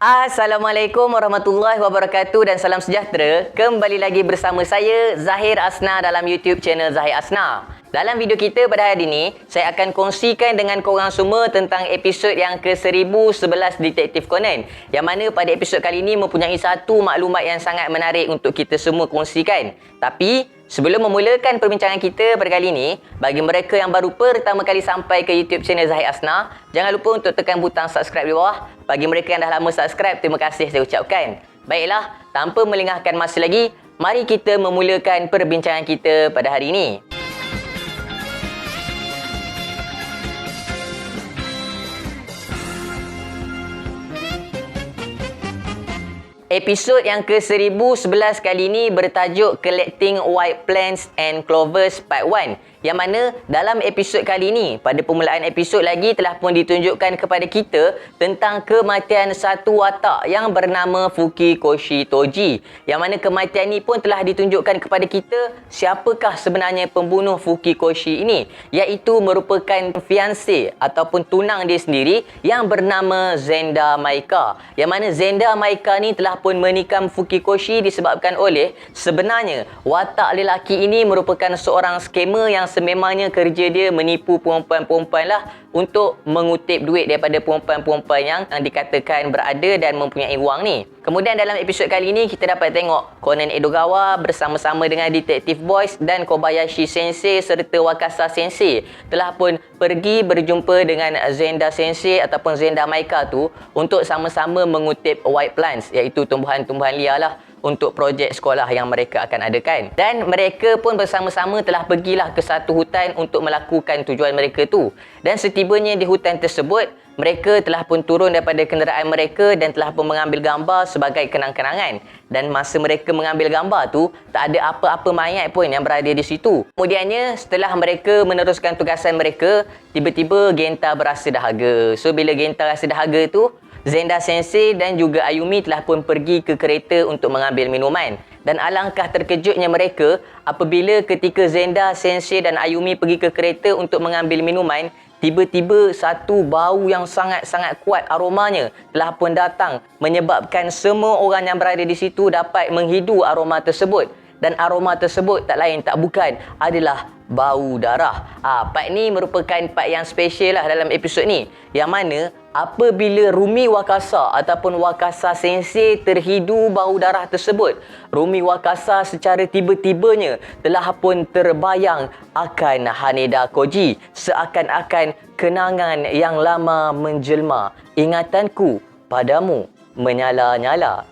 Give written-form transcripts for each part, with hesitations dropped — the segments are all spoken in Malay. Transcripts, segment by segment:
Assalamualaikum warahmatullahi wabarakatuh dan salam sejahtera. Kembali lagi bersama saya Zahir Asna dalam YouTube channel Zahir Asna. Dalam video kita pada hari ini, saya akan kongsikan dengan korang semua tentang episod yang ke-1011 Detektif Conan. Yang mana pada episod kali ini mempunyai satu maklumat yang sangat menarik untuk kita semua kongsikan. Tapi sebelum memulakan perbincangan kita pada kali ini, bagi mereka yang baru pertama kali sampai ke YouTube channel Zahir Asna, jangan lupa untuk tekan butang subscribe di bawah. Bagi mereka yang dah lama subscribe, terima kasih saya ucapkan. Baiklah, tanpa melengahkan masa lagi, mari kita memulakan perbincangan kita pada hari ini. Episod yang ke-1011 kali ini bertajuk Collecting White Plants and Clovers Part 1. Yang mana dalam episod kali ini, pada permulaan episod lagi telah pun ditunjukkan kepada kita tentang kematian satu watak yang bernama Fukikoshi Toji. Yang mana kematian ini pun telah ditunjukkan kepada kita siapakah sebenarnya pembunuh Fukikoshi ini. Iaitu merupakan fiancé ataupun tunang dia sendiri yang bernama Zenda Maika. Yang mana Zenda Maika ni telah pun menikam Fukikoshi disebabkan oleh sebenarnya watak lelaki ini merupakan seorang skamer yang sememangnya kerja dia menipu perempuan-perempuan lah untuk mengutip duit daripada perempuan-perempuan yang dikatakan berada dan mempunyai wang ni. Kemudian dalam episod kali ini kita dapat tengok Conan Edogawa bersama-sama dengan Detective Boys dan Kobayashi Sensei serta Wakasa Sensei telah pun pergi berjumpa dengan Zenda Sensei ataupun Zenda Maika tu untuk sama-sama mengutip white plants, iaitu tumbuhan-tumbuhan liar lah, untuk projek sekolah yang mereka akan adakan. Dan mereka pun bersama-sama telah pergilah ke satu hutan untuk melakukan tujuan mereka tu. Dan setibanya di hutan tersebut, mereka telah pun turun daripada kenderaan mereka dan telah pun mengambil gambar sebagai kenang-kenangan. Dan masa mereka mengambil gambar tu, tak ada apa-apa mayat pun yang berada di situ. Kemudiannya, setelah mereka meneruskan tugasan mereka, tiba-tiba Genta berasa dahaga. So, bila Genta rasa dahaga tu, Zenda Sensei dan juga Ayumi telah pun pergi ke kereta untuk mengambil minuman. Dan alangkah terkejutnya mereka apabila ketika Zenda Sensei dan Ayumi pergi ke kereta untuk mengambil minuman, tiba-tiba satu bau yang sangat-sangat kuat aromanya telah pun datang, menyebabkan semua orang yang berada di situ dapat menghidu aroma tersebut. Dan aroma tersebut tak lain tak bukan adalah bau darah. Part ni merupakan part yang special lah dalam episod ni. Yang mana apabila Rumi Wakasa ataupun Wakasa Sensei terhidu bau darah tersebut, Rumi Wakasa secara tiba-tibanya telah pun terbayang akan Haneda Koji. Seakan-akan kenangan yang lama menjelma. Ingatanku padamu menyala-nyala.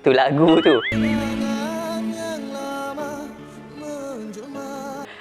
Tu lagu tu.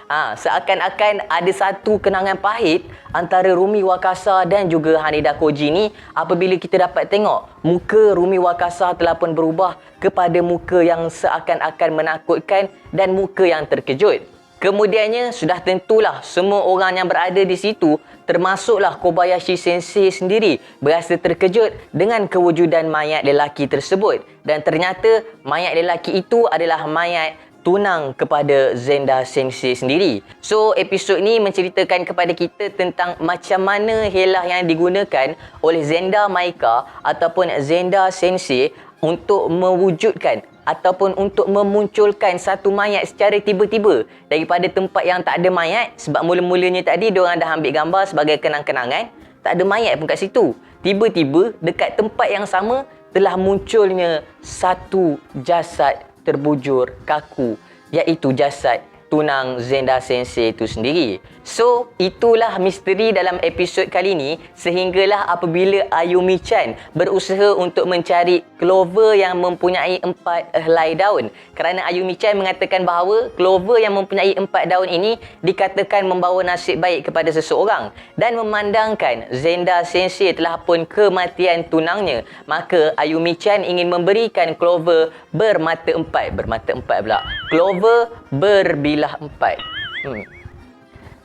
Seakan-akan ada satu kenangan pahit antara Rumi Wakasa dan juga Haneda Koji ni apabila kita dapat tengok muka Rumi Wakasa telah pun berubah kepada muka yang seakan-akan menakutkan dan muka yang terkejut. Kemudiannya sudah tentulah semua orang yang berada di situ termasuklah Kobayashi Sensei sendiri berasa terkejut dengan kewujudan mayat lelaki tersebut. Dan ternyata mayat lelaki itu adalah mayat tunang kepada Zenda Sensei sendiri. So, episod ni menceritakan kepada kita tentang macam mana helah yang digunakan oleh Zenda Maika ataupun Zenda Sensei untuk mewujudkan ataupun untuk memunculkan satu mayat secara tiba-tiba daripada tempat yang tak ada mayat. Sebab mula-mulanya tadi diorang dah ambil gambar sebagai kenang-kenangan, tak ada mayat pun kat situ. Tiba-tiba dekat tempat yang sama telah munculnya satu jasad terbujur kaku, iaitu jasad tunang Zenda Sensei itu sendiri. So, itulah misteri dalam episod kali ini sehinggalah apabila Ayumi-chan berusaha untuk mencari clover yang mempunyai 4 helai daun. Kerana Ayumi-chan mengatakan bahawa clover yang mempunyai 4 daun ini dikatakan membawa nasib baik kepada seseorang. Dan memandangkan Zenda Sensei telah pun kematian tunangnya, maka Ayumi-chan ingin memberikan clover bermata 4. Bermata 4 pula. Clover berbilah 4.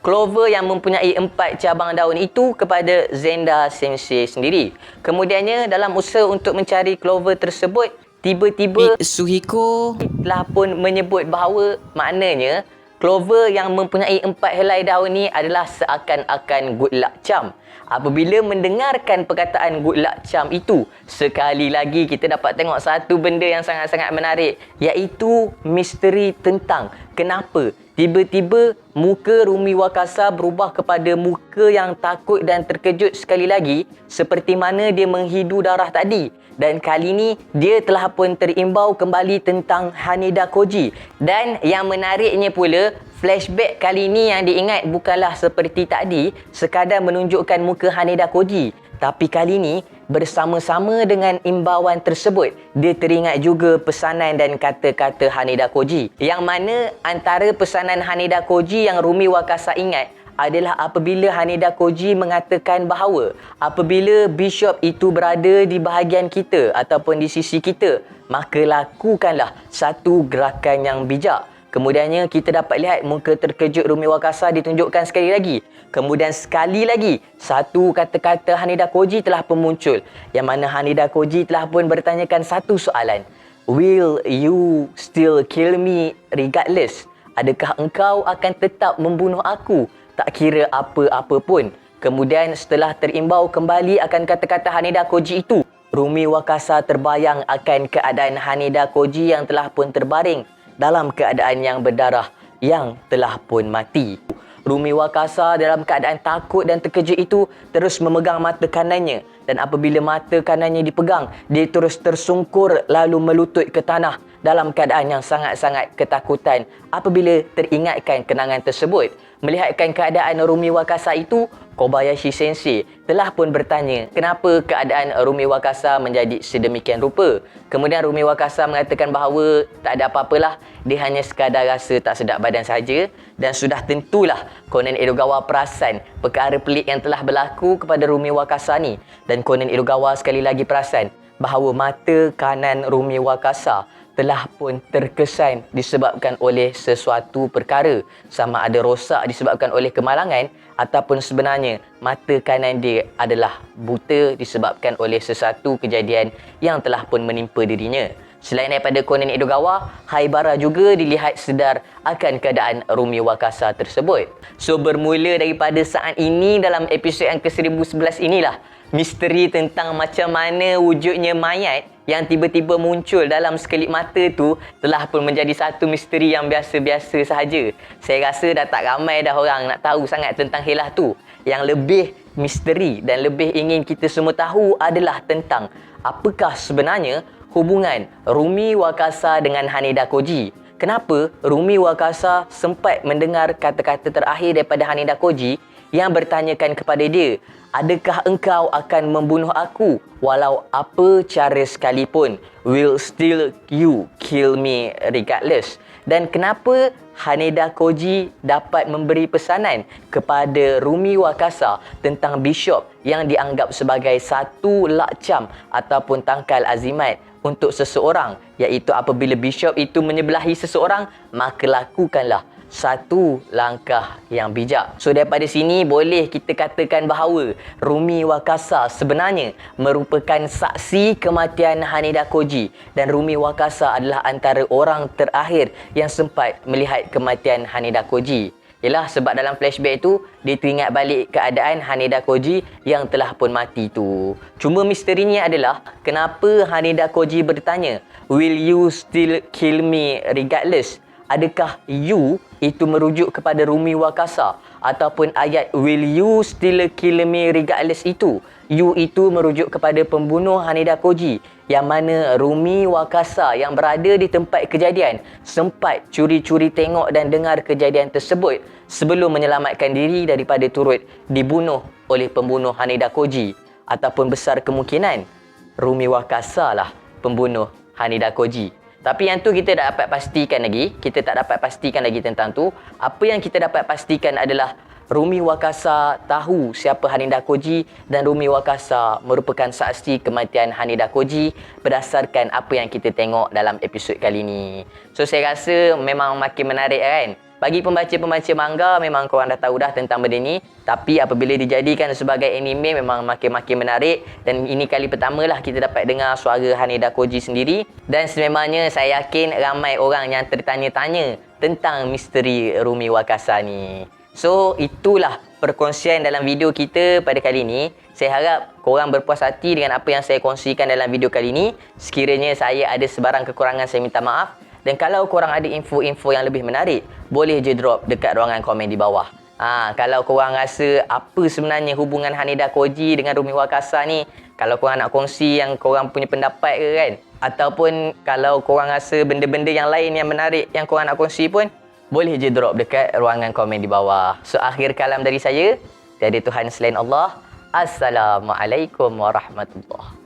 Clover yang mempunyai 4 cabang daun itu kepada Zenda Sensei sendiri. Kemudiannya dalam usaha untuk mencari clover tersebut, tiba-tiba Suhiko telah pun menyebut bahawa maknanya Clover yang mempunyai 4 helai daun ni adalah seakan-akan good luck charm. Apabila mendengarkan perkataan good luck charm itu, sekali lagi kita dapat tengok satu benda yang sangat-sangat menarik, iaitu misteri tentang kenapa tiba-tiba muka Rumi Wakasa berubah kepada muka yang takut dan terkejut sekali lagi, seperti mana dia menghidu darah tadi. Dan kali ni dia telah pun terimbau kembali tentang Haneda Koji. Dan yang menariknya pula, flashback kali ni yang diingat bukanlah seperti tadi sekadar menunjukkan muka Haneda Koji, tapi kali ni bersama-sama dengan imbauan tersebut, dia teringat juga pesanan dan kata-kata Haneda Koji, yang mana antara pesanan Haneda Koji yang Rumi Wakasa ingat adalah apabila Haneda Koji mengatakan bahawa apabila Bishop itu berada di bahagian kita ataupun di sisi kita, maka lakukanlah satu gerakan yang bijak. Kemudiannya kita dapat lihat muka terkejut Rumi Wakasa ditunjukkan sekali lagi. Kemudian sekali lagi, satu kata-kata Haneda Koji telah pun muncul, yang mana Haneda Koji telah pun bertanyakan satu soalan. Will you still kill me regardless? Adakah engkau akan tetap membunuh aku, tak kira apa-apa pun? Kemudian setelah terimbau kembali akan kata-kata Haneda Koji itu, Rumi Wakasa terbayang akan keadaan Haneda Koji yang telah pun terbaring dalam keadaan yang berdarah, yang telah pun mati. Rumi Wakasa dalam keadaan takut dan terkejut itu terus memegang mata kanannya, dan apabila mata kanannya dipegang, dia terus tersungkur lalu melutut ke tanah dalam keadaan yang sangat-sangat ketakutan apabila teringatkan kenangan tersebut. Melihatkan keadaan Rumi Wakasa itu, Kobayashi Sensei telah pun bertanya kenapa keadaan Rumi Wakasa menjadi sedemikian rupa. Kemudian Rumi Wakasa mengatakan bahawa tak ada apa-apalah, dia hanya sekadar rasa tak sedap badan saja, dan sudah tentulah Conan Edogawa perasan perkara pelik yang telah berlaku kepada Rumi Wakasa ni. Dan Conan Edogawa sekali lagi perasan bahawa mata kanan Rumi Wakasa telah pun terkesan disebabkan oleh sesuatu perkara, sama ada rosak disebabkan oleh kemalangan ataupun sebenarnya mata kanan dia adalah buta disebabkan oleh sesuatu kejadian yang telah pun menimpa dirinya. Selain daripada Conan Edogawa, Haibara juga dilihat sedar akan keadaan Rumi Wakasa tersebut. So bermula daripada saat ini dalam episod yang ke-1011 inilah misteri tentang macam mana wujudnya mayat yang tiba-tiba muncul dalam sekelip mata tu telah pun menjadi satu misteri yang biasa-biasa sahaja. Saya rasa dah tak ramai dah orang nak tahu sangat tentang Helah tu. Yang lebih misteri dan lebih ingin kita semua tahu adalah tentang apakah sebenarnya hubungan Rumi Wakasa dengan Haneda Koji. Kenapa Rumi Wakasa sempat mendengar kata-kata terakhir daripada Haneda Koji yang bertanyakan kepada dia, adakah engkau akan membunuh aku walau apa cara sekalipun? Will still you kill me regardless? Dan kenapa Haneda Koji dapat memberi pesanan kepada Rumi Wakasa tentang Bishop yang dianggap sebagai satu lakcam ataupun tangkal azimat untuk seseorang, iaitu apabila Bishop itu menyebelahi seseorang, maka lakukanlah satu langkah yang bijak. So daripada sini boleh kita katakan bahawa Rumi Wakasa sebenarnya merupakan saksi kematian Haneda Koji, dan Rumi Wakasa adalah antara orang terakhir yang sempat melihat kematian Haneda Koji. Yalah, sebab dalam flashback itu dia teringat balik keadaan Haneda Koji yang telah pun mati tu. Cuma misterinya adalah kenapa Haneda Koji bertanya, will you still kill me regardless? Adakah you itu merujuk kepada Rumi Wakasa, ataupun ayat will you still kill me regardless itu, you itu merujuk kepada pembunuh Haneda Koji, yang mana Rumi Wakasa yang berada di tempat kejadian sempat curi-curi tengok dan dengar kejadian tersebut sebelum menyelamatkan diri daripada turut dibunuh oleh pembunuh Haneda Koji. Ataupun besar kemungkinan Rumi Wakasa lah pembunuh Haneda Koji. Tapi yang tu kita tak dapat pastikan lagi. Kita tak dapat pastikan lagi tentang tu. Apa yang kita dapat pastikan adalah Rumi Wakasa tahu siapa Haneda Koji, dan Rumi Wakasa merupakan saksi kematian Haneda Koji berdasarkan apa yang kita tengok dalam episod kali ni. So saya rasa memang makin menarik kan. Bagi pembaca-pembaca manga, memang korang dah tahu dah tentang benda ni. Tapi apabila dijadikan sebagai anime, memang makin-makin menarik. Dan ini kali pertama lah kita dapat dengar suara Haneda Koji sendiri. Dan sememangnya saya yakin ramai orang yang tertanya-tanya tentang misteri Rumi Wakasa ni. So, itulah perkongsian dalam video kita pada kali ini. Saya harap korang berpuas hati dengan apa yang saya kongsikan dalam video kali ini. Sekiranya saya ada sebarang kekurangan, saya minta maaf. Dan kalau korang ada info-info yang lebih menarik, boleh je drop dekat ruangan komen di bawah. Kalau korang rasa apa sebenarnya hubungan Haneda Koji dengan Rumi Wakasa ni, kalau korang nak kongsi yang korang punya pendapat ke kan, ataupun kalau korang rasa benda-benda yang lain yang menarik yang korang nak kongsi pun, boleh je drop dekat ruangan komen di bawah. So, akhir kalam dari saya, tiada Tuhan selain Allah. Assalamualaikum warahmatullahi